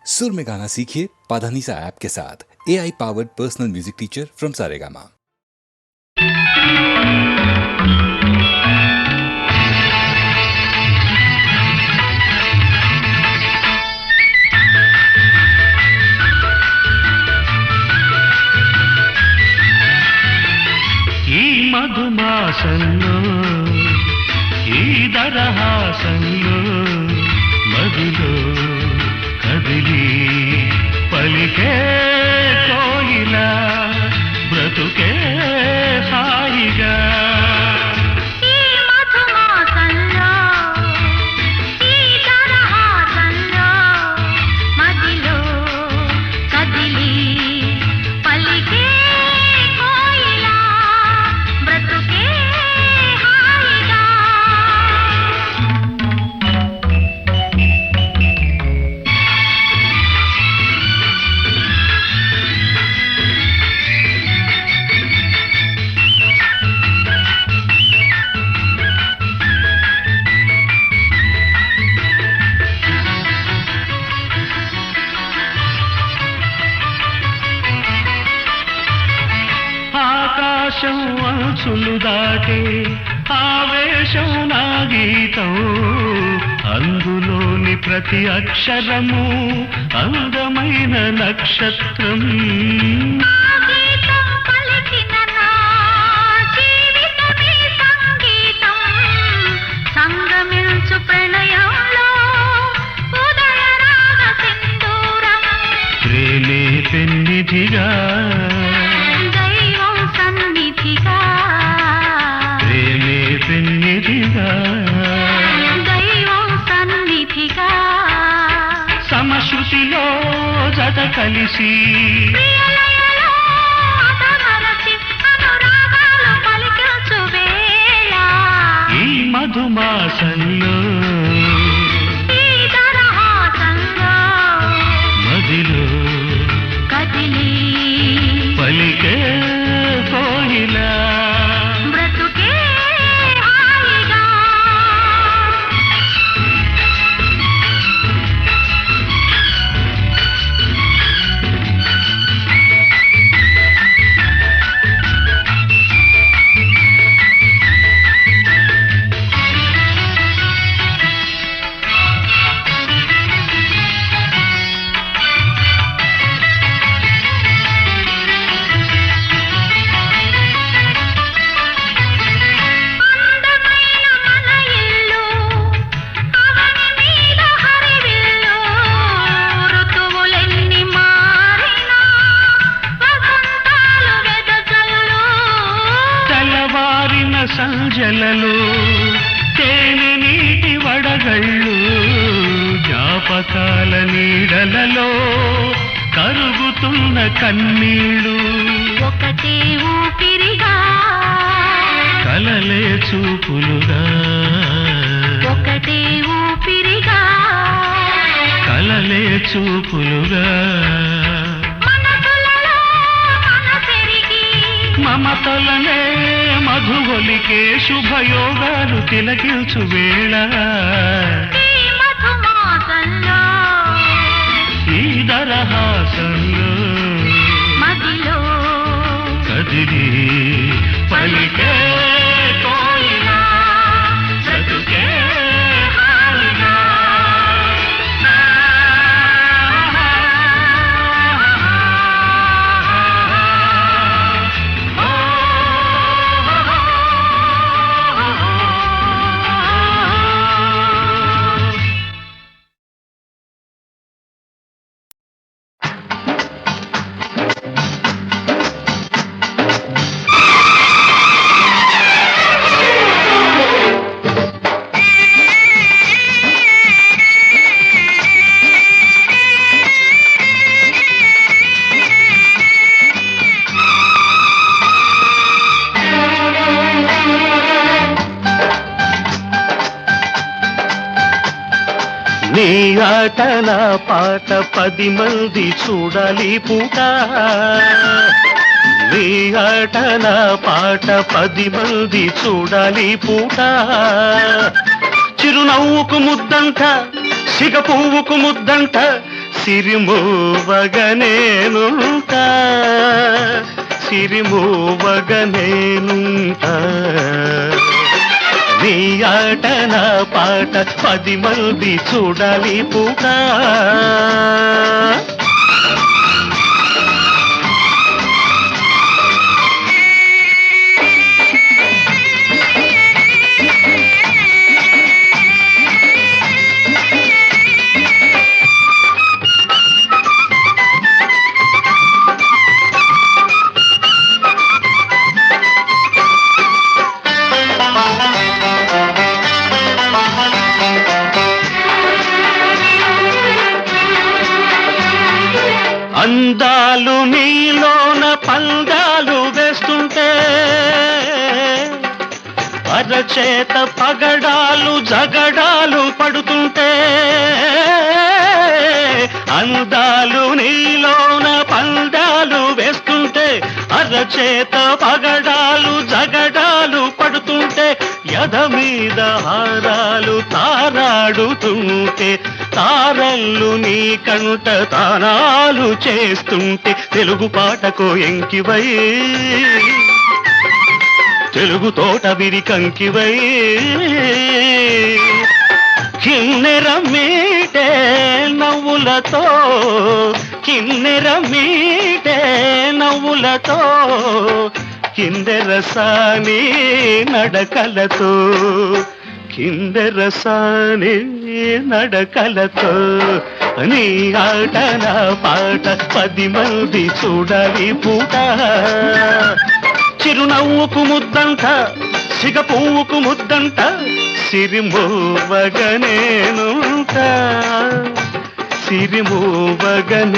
सुर में गाना सीखिए पाधानीसा ऐप के साथ। AI powered personal music teacher from Saregama. ఈ మధుమాసంలో ఈ దరహాసంలో మదిలో కదిలి పలికే కోయిలా బ్రతుకే హాయిగా ఆకాశం అంచులు దాటే ఆవేశం నా గీతం అందులోని ప్రతి అక్షరము అందమైన నక్షత్రం ప్రేమే పెన్నిధిగా ప్రేమే పెన్నిధిగా దైవం సన్నిధిగా సమశృతిలో జత కలిసి ప్రియలయలో అతమరచి అనురాగాలు పలికించు వేళ ఈ మధుమాసంలో ఈ దరహాసంలో మదిలో కదిలి పలికే కోయిలా బ్రతుకే హాయిగా అందమైన మన ఇల్లు అవని మీద హరివిల్లు ఋతువులెన్ని మారినా వసంతాలు వెదజల్లు తెల్లవారిన సంజలలో తేనె నీటి వడగళ్ళు జ్ఞాపకాల నీడలలో కరుగుతున్న కన్నీళ్ళు ఒకటే ఊపిరిగా కలలే చూపులుగా ఒకటే ఊపిరిగా కలలే చూపులుగా మనసులలో మనసెరిగి మమతలనే మధుగొలికే శుభయోగాలు తిలకించు వేళ ఈ మధుమాసంలో ఈ దరహాసంలో మదిలో కదిలి పలికే కోయిలా బ్రతుకే హాయిగా నీ ఆట నా పాట 10 మంది చూడాలి పూట నీ ఆట నా పాట 10 మంది చూడాలి పూట చిరునవ్వుకు ముద్దంట సిగ పువ్వుకు ముద్దంట సిరిమూవగనేనుంటా సిరిమూవగనేనుంటా నీ ఆట నా పాట 10 మంది చూడాలి పూట అందాలు నీలోన పందాలు వేస్తుంటే అరచేత పగడాలు జగడాలు పడుతుంటే అందాలు నీలోన పందాలు వేస్తుంటే అరచేత పగడాలు జగడాలు పడుతుంటే యద మీద హారాలు తారాడుతుంటే తారల్లు నీ కంట తానాలు చేస్తుంటే తెలుగు పాటకు ఎంకివై తెలుగు తోట విరికంకివై కిన్నెర మీటే నవ్వులతో కిన్నెర మీటే నవ్వులతో కిందెరసాని నడకలతో కిందెరసాని నడకలతో నీ ఆట నా పాట 10 మంది చూడాలి పూట చిరునవ్వుకు ముద్దంట సిగ పువ్వుకు ముద్దంట సిరిమూవగనేనుంటా సిరిమూవగనేనుంటా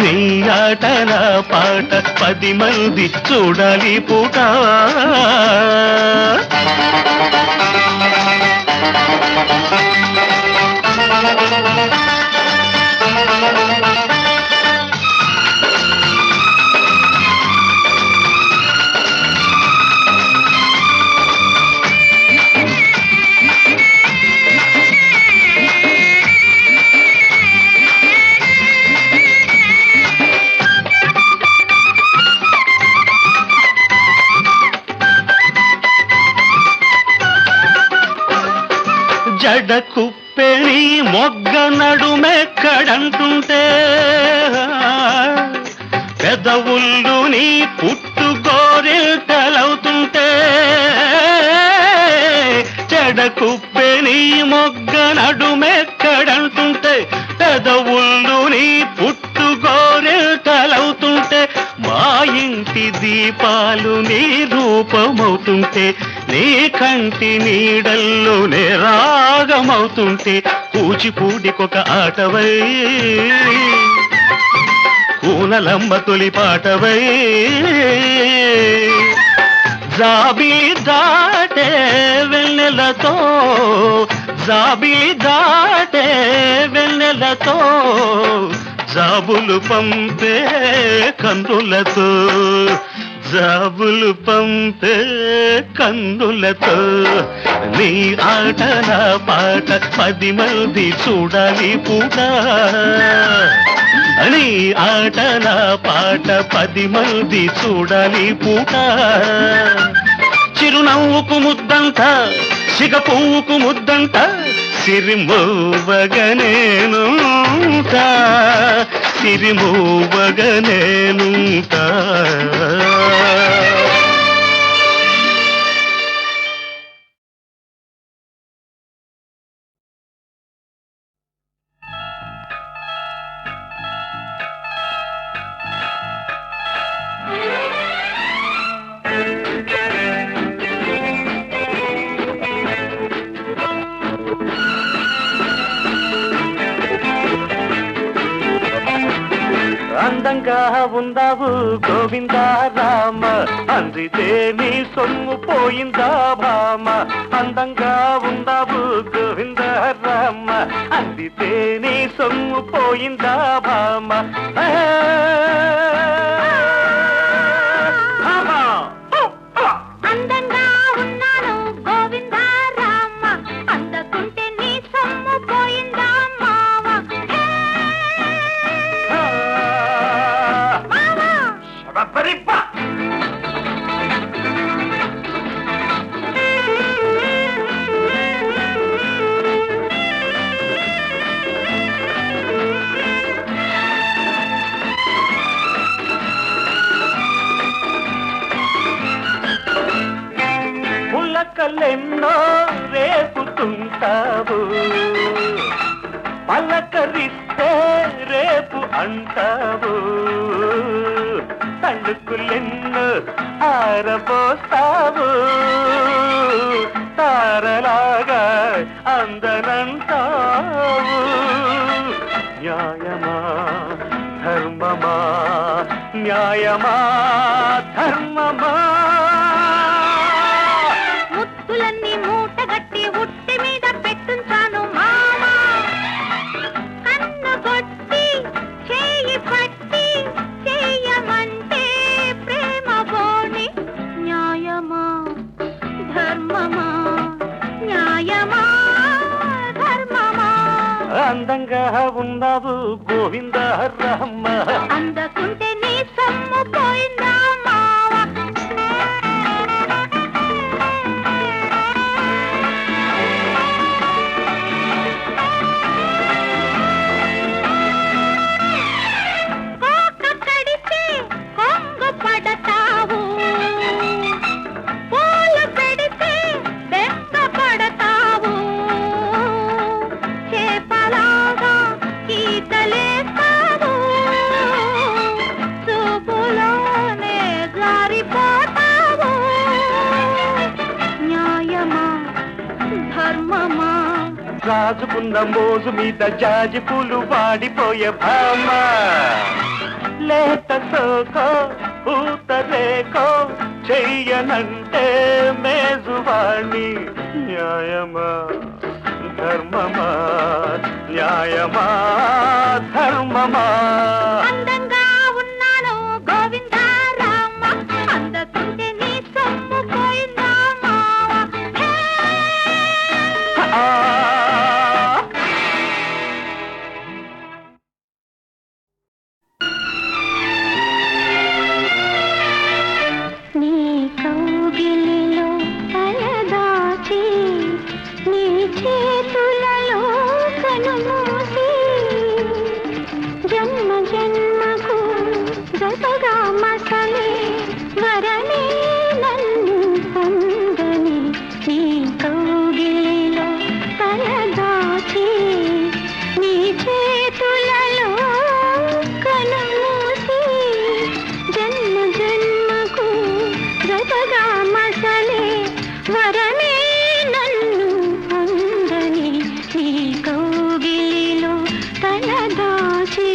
నీ ఆట నా పాట 10 మంది చూడాలి పూట జడ కుప్పెని మొగ్గ నడుమెక్కడంటుంటే పెదవుళ్ళు నీ పుట్టు గోరిల్టలవుతుంటే జడ కుప్పెని మొగ్గ నడుమెక్కడంటుంటే పెదవుళ్ళు నీ పుట్టు గోరిల్టలవుతుంటే మా ఇంటి దీపాలు నీ రూపమవుతుంటే నీ కంటి నీడల్లో నే రాగమవుతుంటే కూచిపూడికొక ఆటవై కూనలమ్మ తొలి పాటవై జాబిలి దాటే వెన్నెలతో జాబిలి దాటే వెన్నెలతో జాబులు పంపే కన్నులతో జాబులు పంపే కన్నులతో నీ ఆట నా పాట 10 మంది చూడాలి పూట నీ ఆట నా పాట 10 మంది చూడాలి పూట చిరునవ్వుకు ముద్దంట సిగ పువ్వుకు ముద్దంట సిరిమూవగనేనుంటా సిరిమూవగనేనుంటా అందంగా ఉందావు గోవిందా రామ అందితే నీ సొమ్ము పోయిందా భామ అందంగా ఉందావు గోవిందా రామ అందితే నీ సొమ్ము పోయిందా భామ అందంగా ఉన్నాను గోవిందా రామ అందకుంటే నీ సొమ్ము పోయిందా పలకరిస్తే రేపు అంటావు తళుకులెన్ను ఆరబోస్తావు తారలాగా అందనంటావు న్యాయమా ధర్మమా న్యాయమా ధర్మమా ముత్తులన్నీ మూటగట్టి ఉట్టి మీద పెట్టుంచాను మామా కన్ను కొట్టి చేయి పట్టి చేయమంటే ప్రేమ బోని న్యాయమా ధర్మమా న్యాయమా ధర్మమా అందంగా ఉన్నావు గోవింద రహమ్మ అందకుంటే నీ సొమ్ము పోయిందా మావా కోక కడితే కొంగు పడతావు పూలు పెడితే బెంగ పడతావు చేపలాగా ఈతలేస్తావు చూపులోనే జారిపోతావు న్యాయమా ధర్మమా రాజుకున్న మోజు మీద జాజి పూలు వాడిపోయే భామ లేత సోకో పూత రేకో చెయ్యనంటే మేజువాణి న్యాయమా ధర్మమా న్యాయమా ధర్మమా అందంగా ఉన్నాను గోవిందా రామ అందకుంటే నీ సొమ్ము పోయిందా మావా ఆ నీ కౌగిలిలో తలదాచి నీ చేతులలో కనుమూసి జన్మ జన్మకు జతగా మసలే వరనే నన్ను పొందని నీ కౌగిలిలో తలదాచి నీ చేతులలో కనుమూసి జన్మ జన్మకు జతగా మసలే వరమే నన్ను పొందని నీ కౌగిలిలో తలదాచి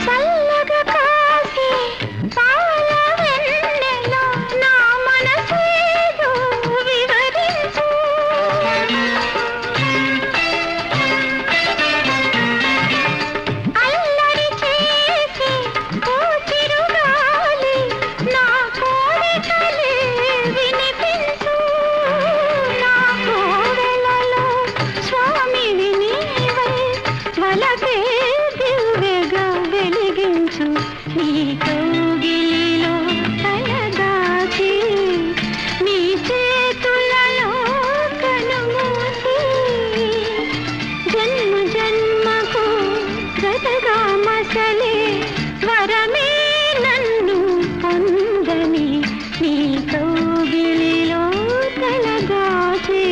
చల్లగా కాసి పాల వెన్నెలో నా మనసేదో వివరించు అల్లరి చేసి ఓ చిరుగాలి నా కోరికలే వినిపించు నా కోవెలలో స్వామివి నీవై వలపే దివ్యగా వెలిగించు నీ కౌగిలిలో తలదాచి నీ చేతులలో కనుమూసి జన్మ జన్మకు జతగా మసలే వరమే నన్ను పొందని నీ కౌగిలిలో తలదాచి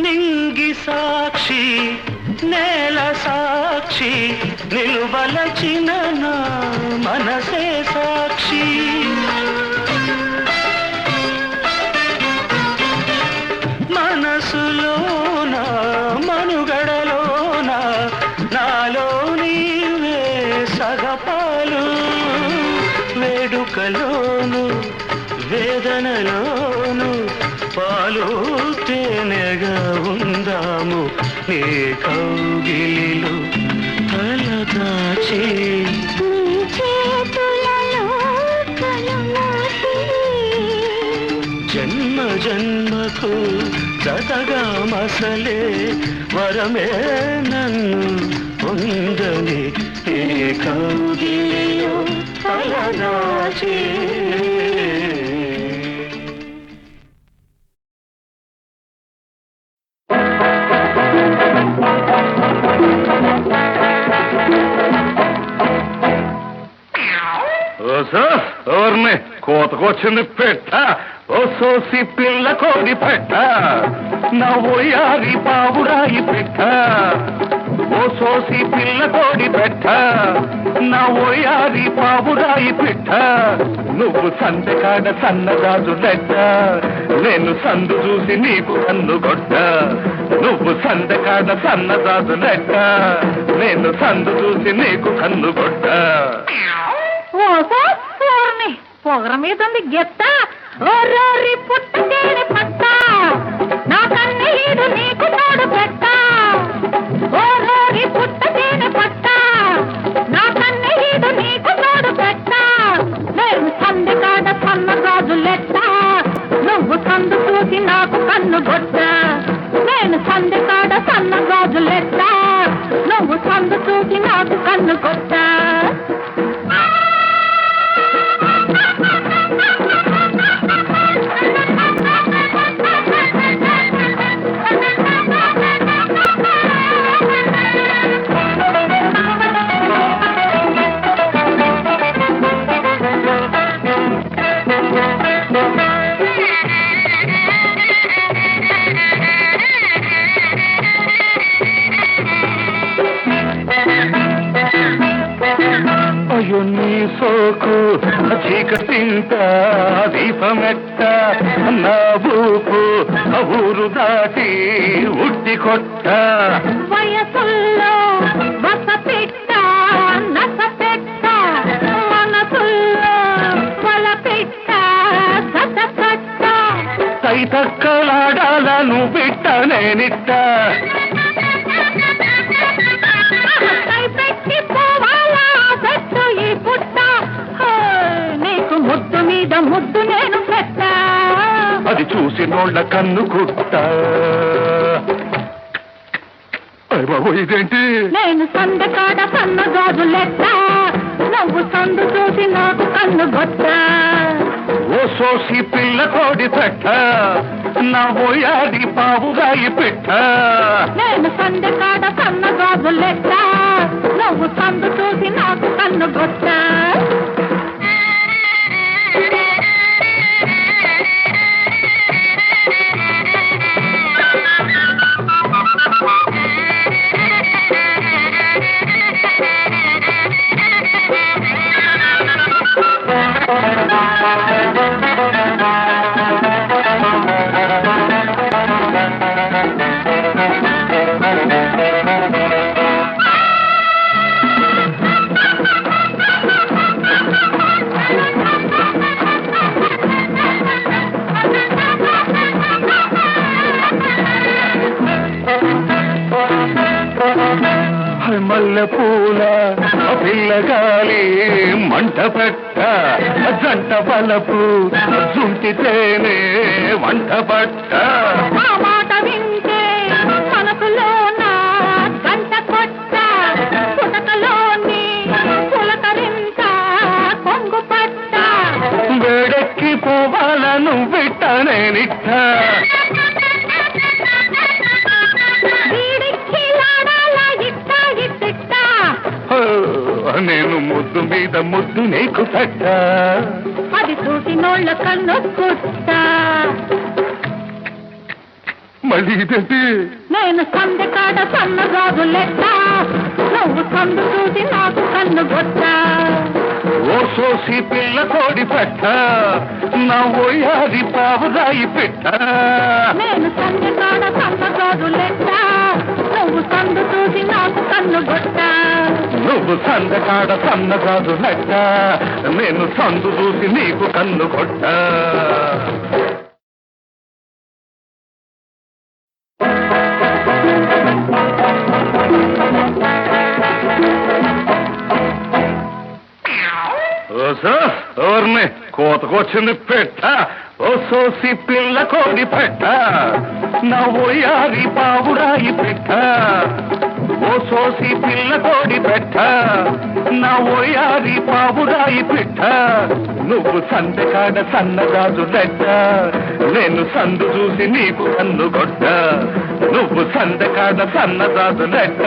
నింగి సాక్షి నేల సాక్షి నిలువలచిన నా మనసే సాక్షి మనసులోన మనుగడలోన నాలో నీవే సగపాలు వేడుకలోను వేదనలోను పాలు తేనెగా ఉందాము నీ కౌగిలిలో తలదాచి నీ చేతులలో జన్మ జన్మకు జతగా మసలే వరమే నన్ను పొందని ఏ కౌగిలిలో తలదాచే ఎవరిని కోతకొచ్చింది పెట్ట ఓ సోసి పిల్ల కోడి పెట్ట నా ఓయారి పావురాయి పెట్ట ఓ సోసి పిల్ల కోడి పెట్ట నా ఓయారి పావురాయి పెట్ట నువ్వు సందెకాడ సన్నగాజు లెట్ట నేను సందు చూసి నీకు కన్ను కొట్ట నువ్వు సందెకాడ సన్నగాజు లెట్ట నేను సందు చూసి నీకు కన్ను కొట్ట పొగర మీద ఉంది గెత్త ఓరోరి పుట్టేని పట్ట నా కన్నీడు నీకు తోడు పెట్ట ఓరోరి పుట్టేని పట్ట నా కన్నీడు నీకు తోడు పెట్ట నేను సందెకాడ సన్నగాజు లెట్ట నువ్వు సందు చూసి నాకు కన్ను గొట్ట నేను సందెకాడ సన్నగాజు లెట్ట నువ్వు సందు చూసి నాకు కన్ను గొట్ట అయ్యో నీ సోకు చీకటింట దీపమెట్ట నా ఊపు ఊరు దాటి ఉట్టి కొట్ట వయసుల్లో వసపెట్ట నసపెట్ట మనసుల్లో వలపెట్ట సతకట్ట తైతక్కలాడాలను బిట్ట నేనిట్ట పెట్టి పోవాలా పెట్టు ఈ పుట్ట నీకు ముద్దు మీద ముద్దు నేను పెట్ట అది చూసి నోళ్ళ కన్ను కుట్ట అయ్య బాబు ఇదేంటి నేను సందకాడ సన్నగాజు లెట్ట నువ్వు సందు చూసి నాకు కన్ను గొట్ట ఓ సోసి పిల్ల కోడి పెట్ట నా ఓయాది పావుగాయి పెట్ట నేను సందకాడ సన్నగాజు లెట్ట నువ్వు సందు చూసి నాకు కన్ను గొట్ట మల్లె పూల పిల్లగాలి మంట పెట్ట జంట బలపు జుంటితేనే వంట పట్ట ఆ మాట వింటే మనకులోన గంట కొట్ట పుటకలోని పులకరింత కొంగు పట్ట వేడెక్కి పోవాలను బిట్ట నేనిట్ట నేను ముద్దు మీద ముద్దు నీకు పెట్ట అది చూసి నోళ్ళ కన్ను కుట్ట మళ్ళీ ఇదేంటి నేను సందకాడ సన్నగాజు లెట్ట నువ్వు సందు చూసి నాకు కన్ను గొట్ట ఓ సోసి పిల్ల కోడి పెట్ట నా ఓయాది పావురాయి పెట్ట నేను సందకాడ సన్నగాజు లెట్ట నువ్వు సందు చూసి నాకు కన్ను గొట్ట నువ్వు సందకాడ సన్నగాదు లెక్క నేను సందు చూసి నీకు కన్ను కొట్ట ఎవరిని కోతకొచ్చింది పెట్ట ఓ సోసి పిల్ల కోడి పెట్ట నా ఓయారి పావురాయి పెట్ట ఓ సోసి పిల్ల కోడి పెట్ట నా ఓయారి పావురాయి పెట్ట నువ్వు సందెకాడ సన్నగాజు లెట్ట నేను సందు చూసి నీకు కన్ను కొట్ట నువ్వు సందెకాడ సన్నగాజు లెట్ట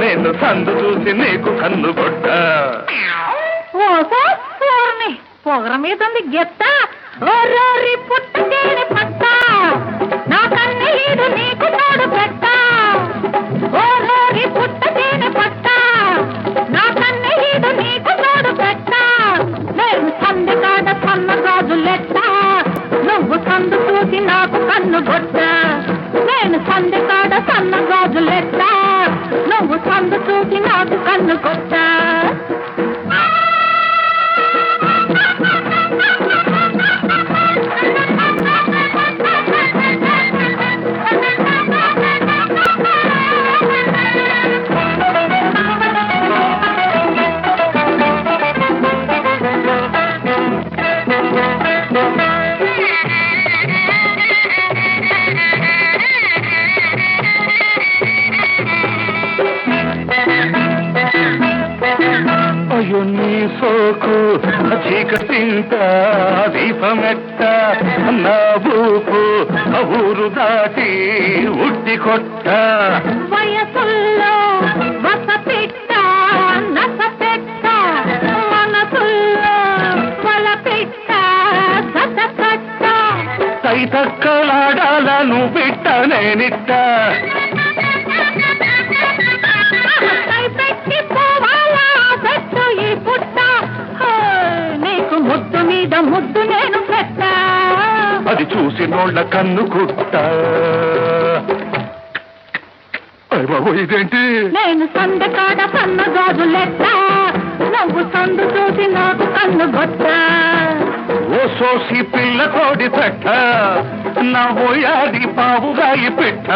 నేను సందు చూసి నీకు కన్ను కొట్ట ఓసో పూర్ణి పొగర మీద ఉంది గెత్త ఓరోరి పుట్టకేని పట్ట నా కన్నీడు నీకు తోడు పెట్ట ఓరోరి పుట్టకేని పట్ట నా కన్నీడు నీకు తోడు పెట్ట నేను సందెకాడ సన్నగాజు లెట్ట నువ్వు సందు చూసి నాకు కన్ను కొట్ట నేను సందెకాడ సన్నగాజు లెట్ట నువ్వు సందు చూసి నాకు కన్ను కొట్ట అయ్యో నీ సోకు చీకటింట దీపమెట్ట నా బూపు ఊరు దాటి ఉడ్డి కొట్ట వయసుల్లో వసపెట్ట నసపెట్ట మనసుల్లో వలపెట్ట సతకట్ట తైతక్కలాడాలను బిట్ట నేనిట్ట పెట్టి పోవాలా పెట్టు ఈ పుట్ట నీకు ముద్దు మీద ముద్దు నేను పెట్ట అది చూసి నోళ్ళ కన్ను కుట్ట అయ్య బాబు ఇదేంటి నేను సందకాడ సన్నగాజు లెట్ట నువ్వు సందు చూసి నాకు కన్ను గొట్ట ఓ సోసి పిల్ల కోడి పెట్ట నా ఓయాది పావుగాయి పెట్ట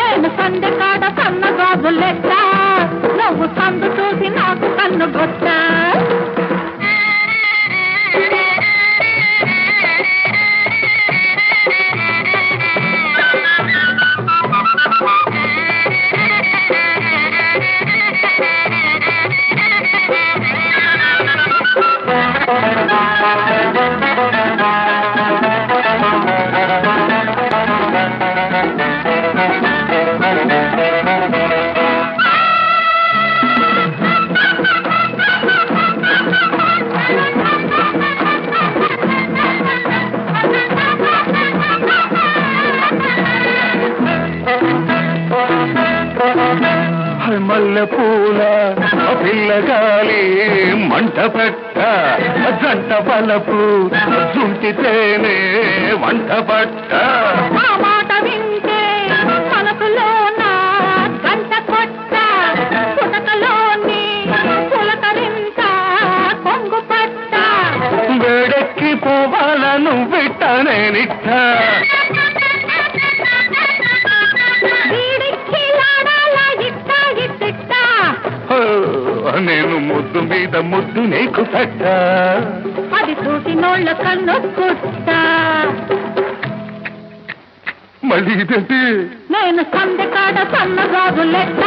నేను సందకాడ సన్నగాజు లెట్ట నువ్వు సందు చూసి నాకు కన్ను గొట్ట మల్లె పూల పిల్లగాలి మంట పెట్ట జంట బలపు జుంటితేనే వంట పట్ట ఆ మాట వింటే మనకులోన గంట కొట్ట పుటకలోని పులకరింత కొంగు పట్ట వేడెక్కి పోవాలను బిట్ట నేనిట్ట నేను ముద్దు మీద ముద్దు నీకు పెట్ట అది చూసి నోళ్ళ కన్ను కుట్ట మళ్ళీ ఇదేంటి నేను సందకాడ సన్నగాజు లెట్ట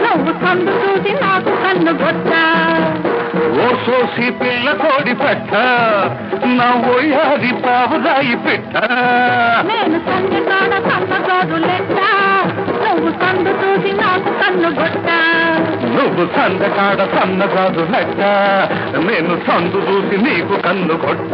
నువ్వు సందు చూసి నాకు కన్ను గొట్ట ఓ సోసి పిల్ల కోడి పెట్ట నా ఓయాది పావురాయి పెట్ట నేను సందకాడ సన్నగాజు లెట్ట నువ్వు సందు చూసి నాకు కన్ను గొట్ట నువ్వు సందకాడ సన్నగాదు లెక్క నేను సందు చూసి నీకు కన్ను కొట్ట